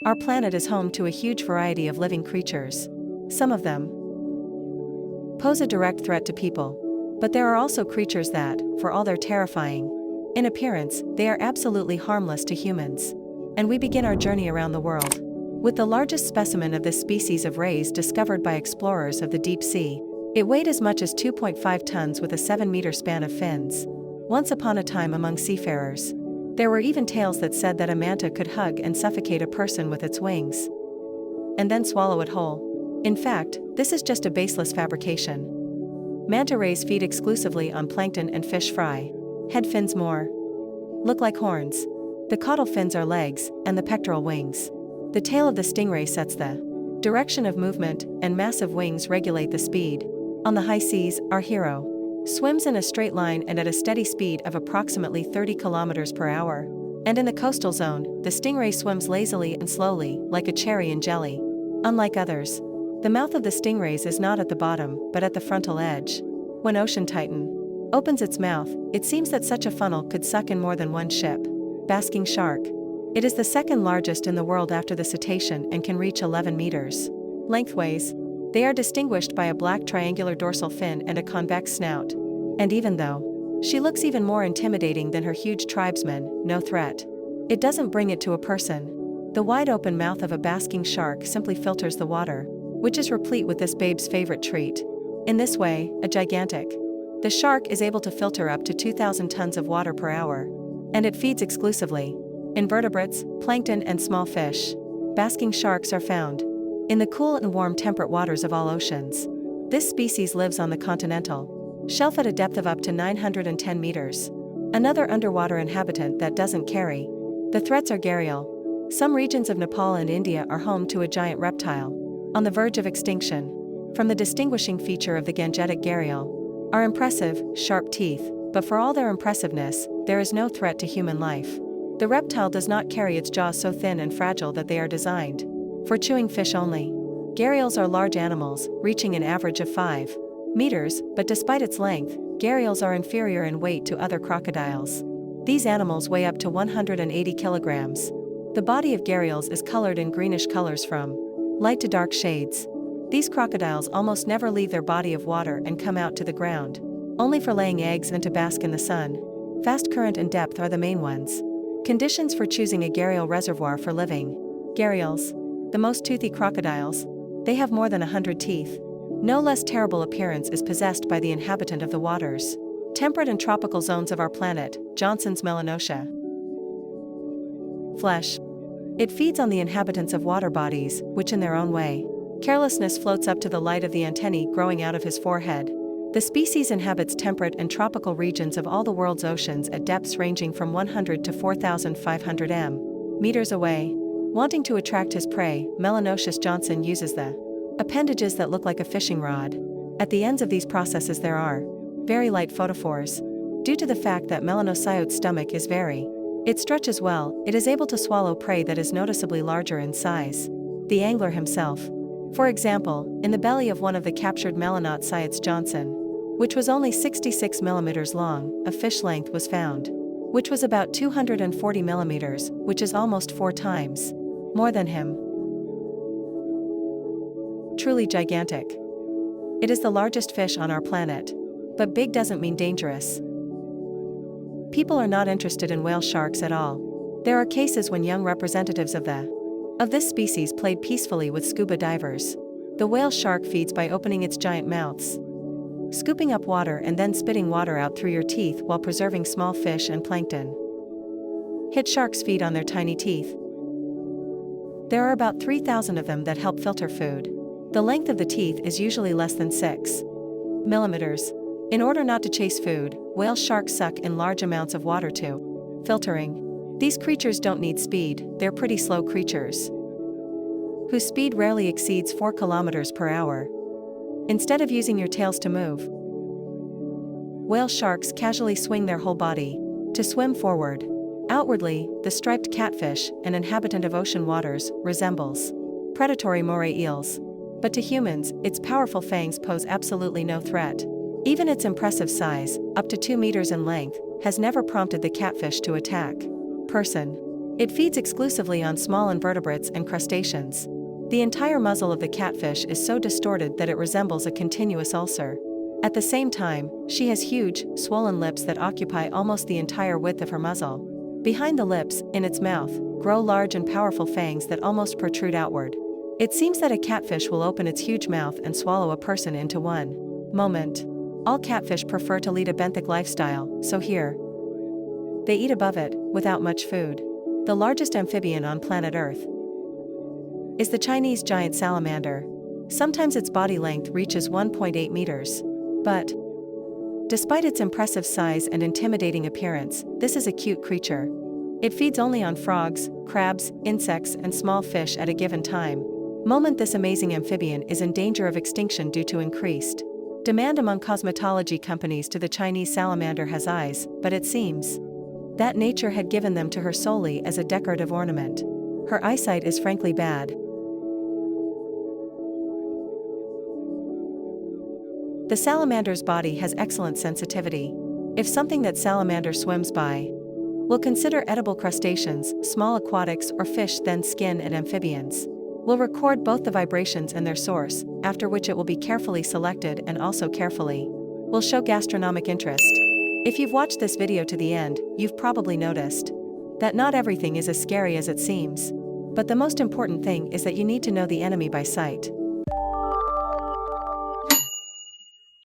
Our planet is home to a huge variety of living creatures. Some of them pose a direct threat to people. But there are also creatures that, for all their terrifying in appearance, they are absolutely harmless to humans. And we begin our journey around the world with the largest specimen of this species of rays discovered by explorers of the deep sea. It weighed as much as 2.5 tons with a 7-meter span of fins. Once upon a time among seafarers, there were even tales that said that a manta could hug and suffocate a person with its wings, and then swallow it whole. In fact, this is just a baseless fabrication. Manta rays feed exclusively on plankton and fish fry. Head fins more look like horns. The caudal fins are legs, and the pectoral wings. The tail of the stingray sets the direction of movement, and massive wings regulate the speed. On the high seas, our hero swims in a straight line and at a steady speed of approximately 30 kilometers per hour. And in the coastal zone, the stingray swims lazily and slowly, like a cherry in jelly. Unlike others, the mouth of the stingrays is not at the bottom, but at the frontal edge. When ocean titan opens its mouth, it seems that such a funnel could suck in more than one ship. Basking shark. It is the second largest in the world after the cetacean and can reach 11 meters lengthways. They are distinguished by a black triangular dorsal fin and a convex snout. And even though she looks even more intimidating than her huge tribesmen, no threat. It doesn't bring it to a person. The wide open mouth of a basking shark simply filters the water, which is replete with this babe's favorite treat. In this way, a gigantic. The shark is able to filter up to 2,000 tons of water per hour. And it feeds exclusively invertebrates, plankton and small fish. Basking sharks are found in the cool and warm temperate waters of all oceans. This species lives on the continental shelf at a depth of up to 910 meters. Another underwater inhabitant that doesn't carry the threats are Gerial. Some regions of Nepal and India are home to a giant reptile on the verge of extinction. From the distinguishing feature of the Gangetic Gerial are impressive, sharp teeth, but for all their impressiveness, there is no threat to human life. The reptile does not carry its jaws so thin and fragile that they are designed for chewing fish only. Gharials are large animals, reaching an average of 5 meters, but despite its length, gharials are inferior in weight to other crocodiles. These animals weigh up to 180 kilograms. The body of gharials is colored in greenish colors from light to dark shades. These crocodiles almost never leave their body of water and come out to the ground, only for laying eggs and to bask in the sun. Fast current and depth are the main ones. Conditions for choosing a gharial reservoir for living. Gharials, the most toothy crocodiles. They have more than 100 teeth. No less terrible appearance is possessed by the inhabitant of the waters. Temperate and tropical zones of our planet, Johnson's Melanotia. Flesh. It feeds on the inhabitants of water bodies, which in their own way, carelessness floats up to the light of the antennae growing out of his forehead. The species inhabits temperate and tropical regions of all the world's oceans at depths ranging from 100 to 4,500 meters away. Wanting to attract his prey, Melanocious Johnson uses the appendages that look like a fishing rod. At the ends of these processes there are very light photophores. Due to the fact that Melanosyote's stomach is it stretches well, it is able to swallow prey that is noticeably larger in size. The angler himself. For example, in the belly of one of the captured Melanocyotes Johnson, which was only 66 millimeters long, a fish length was found, which was about 240 millimeters, which is almost 4 times more than him. Truly gigantic. It is the largest fish on our planet. But big doesn't mean dangerous. People are not interested in whale sharks at all. There are cases when young representatives of this species played peacefully with scuba divers. The whale shark feeds by opening its giant mouths, scooping up water and then spitting water out through your teeth while preserving small fish and plankton. Hit sharks feed on their tiny teeth. There are about 3,000 of them that help filter food. The length of the teeth is usually less than 6 millimeters. In order not to chase food, whale sharks suck in large amounts of water to filtering. These creatures don't need speed, they're pretty slow creatures, whose speed rarely exceeds 4 kilometers per hour. Instead of using your tails to move, whale sharks casually swing their whole body to swim forward. Outwardly, the striped catfish, an inhabitant of ocean waters, resembles predatory moray eels. But to humans, its powerful fangs pose absolutely no threat. Even its impressive size, up to 2 meters in length, has never prompted the catfish to attack person. It feeds exclusively on small invertebrates and crustaceans. The entire muzzle of the catfish is so distorted that it resembles a continuous ulcer. At the same time, she has huge, swollen lips that occupy almost the entire width of her muzzle. Behind the lips, in its mouth, grow large and powerful fangs that almost protrude outward. It seems that a catfish will open its huge mouth and swallow a person into one moment. All catfish prefer to lead a benthic lifestyle, so here they eat above it, without much food. The largest amphibian on planet Earth is the Chinese giant salamander. Sometimes its body length reaches 1.8 meters. But despite its impressive size and intimidating appearance, this is a cute creature. It feeds only on frogs, crabs, insects, and small fish at a given time. This amazing amphibian is in danger of extinction due to increased demand among cosmetology companies. To the Chinese salamander has eyes, but it seems that nature had given them to her solely as a decorative ornament. Her eyesight is frankly bad. The salamander's body has excellent sensitivity. If something that salamander swims by will consider edible crustaceans, small aquatics or fish, then skin and amphibians will record both the vibrations and their source, after which it will be carefully selected and also carefully will show gastronomic interest. If you've watched this video to the end, you've probably noticed that not everything is as scary as it seems. But the most important thing is that you need to know the enemy by sight.